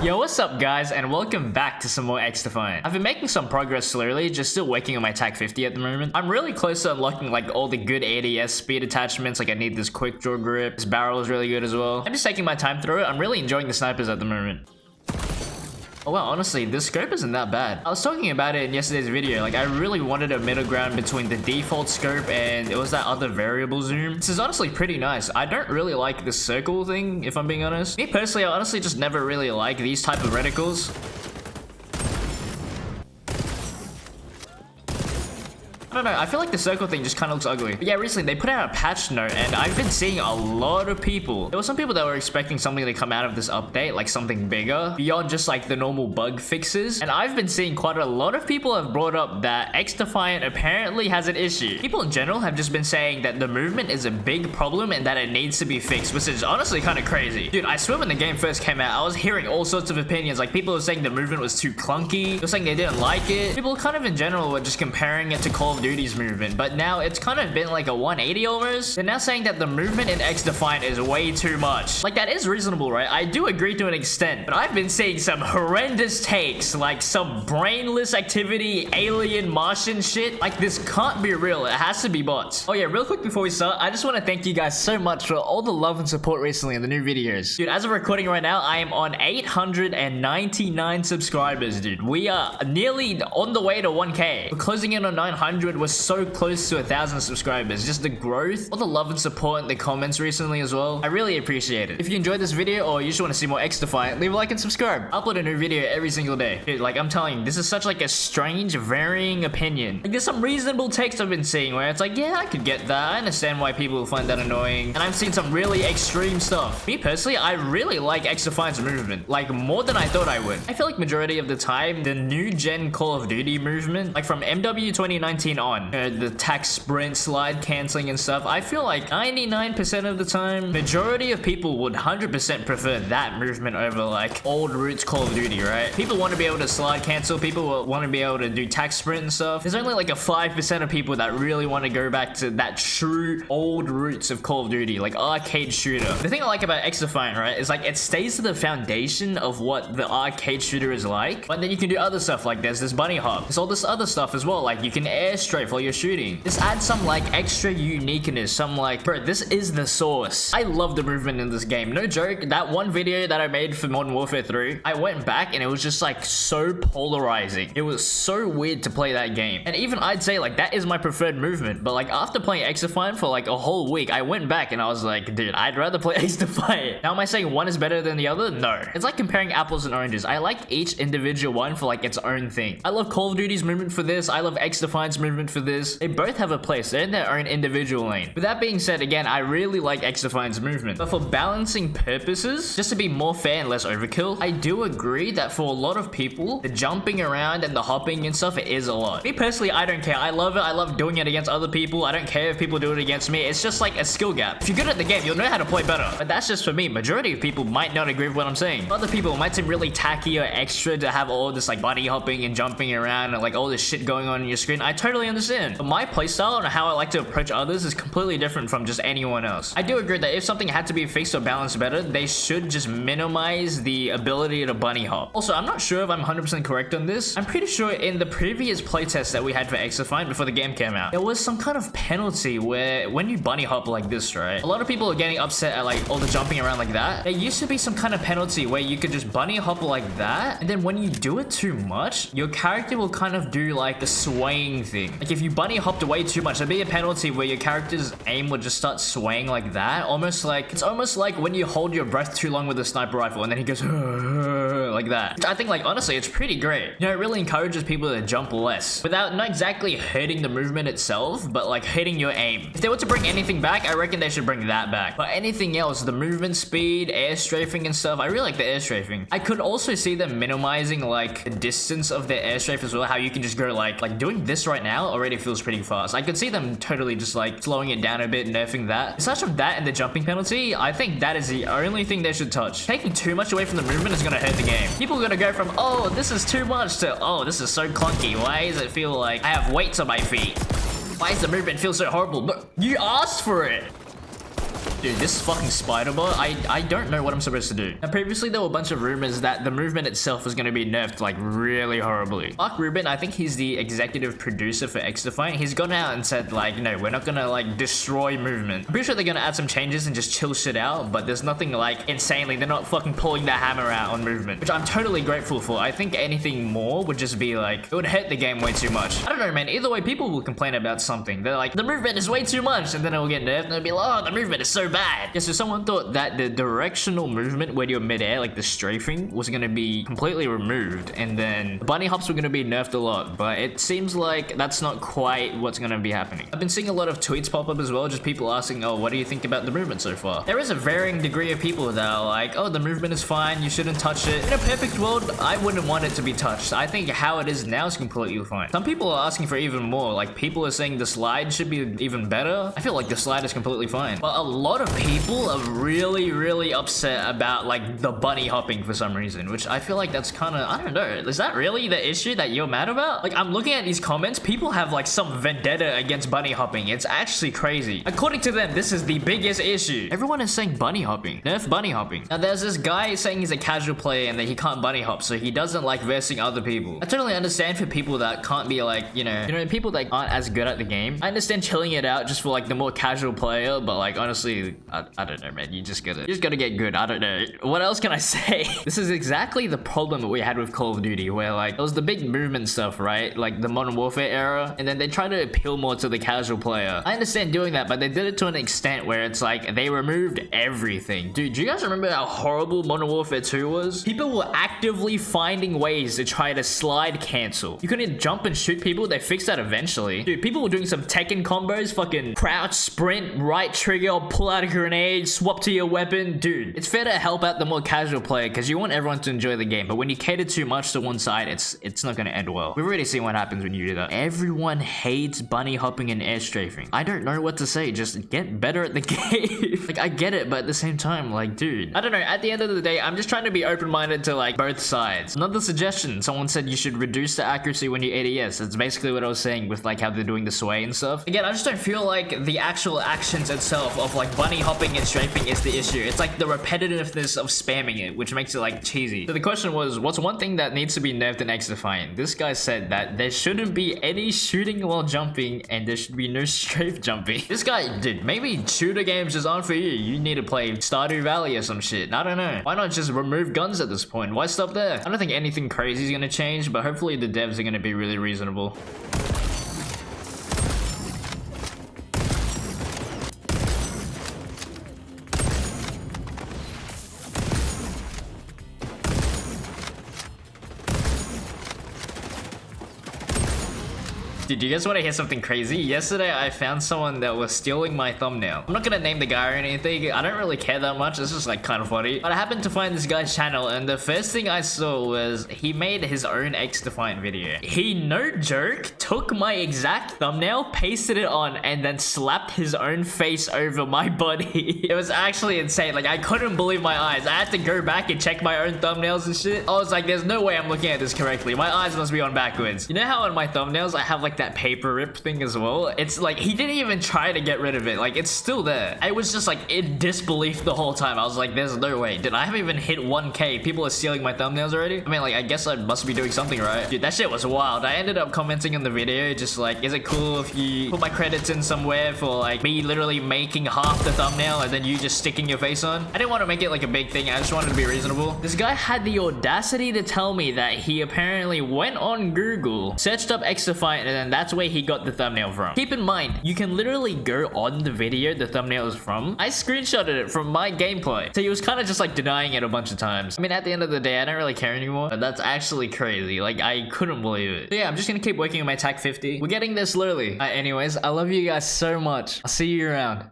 Yo, what's up guys, and welcome back to some more XDefiant. I've been making some progress slowly, just still working on my TAC 50 at the moment. I'm really close to unlocking like all the good ADS speed attachments, like I need this quick draw grip, this barrel is really good as well. I'm just taking my time through it. I'm really enjoying the snipers at the moment. Oh wow, honestly, this scope isn't that bad. I was talking about it in yesterday's video. Like, I really wanted a middle ground between the default scope and it was that other variable zoom. This is honestly pretty nice. I don't really like the circle thing, if I'm being honest. Me personally, I honestly just never really like these type of reticles. I don't know, I feel like the circle thing just kind of looks ugly. But yeah, recently they put out a patch note and I've been seeing a lot of people. There were some people that were expecting something to come out of this update, like something bigger, beyond just like the normal bug fixes. And I've been seeing quite a lot of people have brought up that XDefiant apparently has an issue. People in general have just been saying that the movement is a big problem and that it needs to be fixed, which is honestly kind of crazy. Dude, I swear when the game first came out, I was hearing all sorts of opinions. Like people were saying the movement was too clunky. They were saying they didn't like it. People kind of in general were just comparing it to Call of Duty's movement, but now it's kind of been like a 180 almost. They're now saying that the movement in XDefiant is way too much. Like, that is reasonable, right? I do agree to an extent, but I've been seeing some horrendous takes, like some brainless activity, alien Martian shit. Like, this can't be real. It has to be bots. Oh yeah, real quick before we start, I just want to thank you guys so much for all the love and support recently in the new videos. Dude, as of recording right now, I am on 899 subscribers, dude. We are nearly on the way to 1K. We're closing in on 900. We're so close to 1,000 subscribers. Just the growth, all the love and support in the comments recently as well. I really appreciate it. If you enjoyed this video or you just want to see more XDefiant, leave a like and subscribe. I upload a new video every single day. Dude, like I'm telling you, this is such like a strange, varying opinion. Like there's some reasonable takes I've been seeing where it's like, yeah, I could get that. I understand why people will find that annoying. And I've seen some really extreme stuff. Me personally, I really like XDefiant's movement. Like more than I thought I would. I feel like majority of the time, the new gen Call of Duty movement, like from MW 2019 on, the tac sprint, slide canceling and stuff, I feel like 99% of the time, majority of people would 100% prefer that movement over like old roots Call of Duty, right? People want to be able to slide cancel, people want to be able to do tac sprint and stuff. There's only like a 5% of people that really want to go back to that true old roots of Call of Duty, like arcade shooter. The thing I like about XDefiant, right, is like it stays to the foundation of what the arcade shooter is like, but then you can do other stuff. Like there's this bunny hop, there's all this other stuff as well, like you can air strafe while you're shooting. This adds some like extra uniqueness, some like, bro, this is the source. I love the movement in this game, no joke. That one video that I made for Modern Warfare 3, I went back and it was just like so polarizing. It was so weird to play that game, and even I'd say like that is my preferred movement. But like after playing XDefiant for like a whole week, I went back and I was like, dude, I'd rather play XDefiant. Now am I saying one is better than the other? No, it's like comparing apples and oranges. I like each individual one for like its own thing. I love Call of Duty's movement for this, I love XDefiant's movement for this. They both have a place, they're in their own individual lane. With that being said, again, I really like XDefiant's movement, but for balancing purposes, just to be more fair and less overkill, I do agree that for a lot of people, the jumping around and the hopping and stuff, it is a lot. Me personally, I don't care. I love it. I love doing it against other people. I don't care if people do it against me. It's just like a skill gap. If you're good at the game, you'll know how to play better. But that's just for me. Majority of people might not agree with what I'm saying. Other people might seem really tacky or extra to have all this like bunny hopping and jumping around and like all this shit going on your screen. I totally understand. But my playstyle and how I like to approach others is completely different from just anyone else. I do agree that if something had to be fixed or balanced better, they should just minimize the ability to bunny hop. Also, I'm not sure if I'm 100% correct on this. I'm pretty sure in the previous playtest that we had for XDefiant before the game came out, there was some kind of penalty where when you bunny hop like this, right? A lot of people are getting upset at like all the jumping around like that. There used to be some kind of penalty where you could just bunny hop like that, and then when you do it too much, your character will kind of do like the swaying thing. Like if you bunny hopped way too much, there'd be a penalty where your character's aim would just start swaying like that. It's almost like when you hold your breath too long with a sniper rifle and then he goes like that. I think like honestly, it's pretty great. You know, it really encourages people to jump less without not exactly hurting the movement itself, but like hitting your aim. If they were to bring anything back, I reckon they should bring that back. But anything else, the movement speed, air strafing and stuff, I really like the air strafing. I could also see them minimizing like the distance of their air strafe as well. How you can just go like doing this right now already feels pretty fast. I could see them totally just like slowing it down a bit, nerfing that. Aside from that and the jumping penalty, I think that is the only thing they should touch. Taking too much away from the movement is gonna hurt the game. People are gonna go from, oh, this is too much to, oh, this is so clunky. Why does it feel like I have weights on my feet? Why does the movement feel so horrible? But you asked for it. Dude, this fucking spider bot, I don't know what I'm supposed to do. Now, previously, there were a bunch of rumors that the movement itself was going to be nerfed, like, really horribly. Mark Rubin, I think he's the executive producer for XDefiant. He's gone out and said, like, no, we're not gonna, like, destroy movement. I'm pretty sure they're gonna add some changes and just chill shit out, but there's nothing, like, insanely. They're not fucking pulling the hammer out on movement, which I'm totally grateful for. I think anything more would just be, like, it would hurt the game way too much. I don't know, man. Either way, people will complain about something. They're like, the movement is way too much, and then it'll get nerfed, and they'll be like, oh, the movement is so bad. Yeah, so someone thought that the directional movement when you're midair, like the strafing, was gonna be completely removed, and then the bunny hops were gonna be nerfed a lot, but it seems like that's not quite what's gonna be happening. I've been seeing a lot of tweets pop up as well, just people asking, oh, what do you think about the movement so far? There is a varying degree of people that are like, oh, the movement is fine, you shouldn't touch it. In a perfect world, I wouldn't want it to be touched. I think how it is now is completely fine. Some people are asking for even more, like people are saying the slide should be even better. I feel like the slide is completely fine. But a lot of people are really upset about like the bunny hopping for some reason, which I feel like that's kind of, I don't know, is that really the issue that you're mad about? Like, I'm looking at these comments, people have like some vendetta against bunny hopping. It's actually crazy. According to them, this is the biggest issue. Everyone is saying bunny hopping. Nerf bunny hopping. Now there's this guy saying he's a casual player and that he can't bunny hop, so he doesn't like versing other people. I totally understand for people that can't be like, you know, people that aren't as good at the game. I understand chilling it out just for like the more casual player, but like honestly, I don't know, man. You just gotta get good. I don't know. What else can I say? This is exactly the problem that we had with Call of Duty, where like it was the big movement stuff, right? Like the Modern Warfare era, and then they try to appeal more to the casual player. I understand doing that, but they did it to an extent where it's like they removed everything. Dude, do you guys remember how horrible Modern Warfare 2 was? People were actively finding ways to try to slide cancel. You couldn't jump and shoot people. They fixed that eventually. Dude, people were doing some Tekken combos, fucking crouch, sprint, right trigger, pull out a grenade, swap to your weapon. Dude, it's fair to help out the more casual player because you want everyone to enjoy the game, but when you cater too much to one side, it's not gonna end well. We've already seen what happens when you do that. Everyone hates bunny hopping and air strafing. I don't know what to say. Just get better at the game. Like, I get it, but at the same time, like, dude, I don't know. At the end of the day, I'm just trying to be open-minded to like both sides. Another suggestion, someone said you should reduce the accuracy when you ADS. That's basically what I was saying with like how they're doing the sway and stuff. Again, I just don't feel like the actual actions itself of like bunny hopping and strafing is the issue. It's like the repetitiveness of spamming it, which makes it like cheesy. So the question was, what's one thing that needs to be nerfed in XDefiant? This guy said that there shouldn't be any shooting while jumping and there should be no strafe jumping. This guy, dude, maybe shooter games just aren't for you. You need to play Stardew Valley or some shit. I don't know. Why not just remove guns at this point? Why stop there? I don't think anything crazy is gonna change, but hopefully the devs are gonna be really reasonable. Did you guys want to hear something crazy? Yesterday, I found someone that was stealing my thumbnail. I'm not gonna name the guy or anything. I don't really care that much. It's just like kind of funny. But I happened to find this guy's channel, and the first thing I saw was he made his own XDefiant video. He, no joke, took my exact thumbnail, pasted it on, and then slapped his own face over my body. It was actually insane. Like, I couldn't believe my eyes. I had to go back and check my own thumbnails and shit. I was like, there's no way I'm looking at this correctly. My eyes must be on backwards. You know how on my thumbnails I have like that paper rip thing as well? It's like he didn't even try to get rid of it. Like, it's still there. I was just like in disbelief the whole time. I was like, there's no way. Dude, I haven't even hit 1K. People are stealing my thumbnails already. I mean, like, I guess I must be doing something right. Dude, that shit was wild. I ended up commenting on the video just like, is it cool if you put my credits in somewhere for like me literally making half the thumbnail and then you just sticking your face on? I didn't want to make it like a big thing. I just wanted to be reasonable. This guy had the audacity to tell me that he apparently went on Google, searched up XDefiant, and then that's where he got the thumbnail from. Keep in mind, you can literally go on the video the thumbnail is from. I screenshotted it from my gameplay. So he was kind of just like denying it a bunch of times. I mean, at the end of the day, I don't really care anymore. But that's actually crazy. Like, I couldn't believe it. So yeah, I'm just gonna keep working on my TAC 50. We're getting there slowly. Anyways, I love you guys so much. I'll see you around.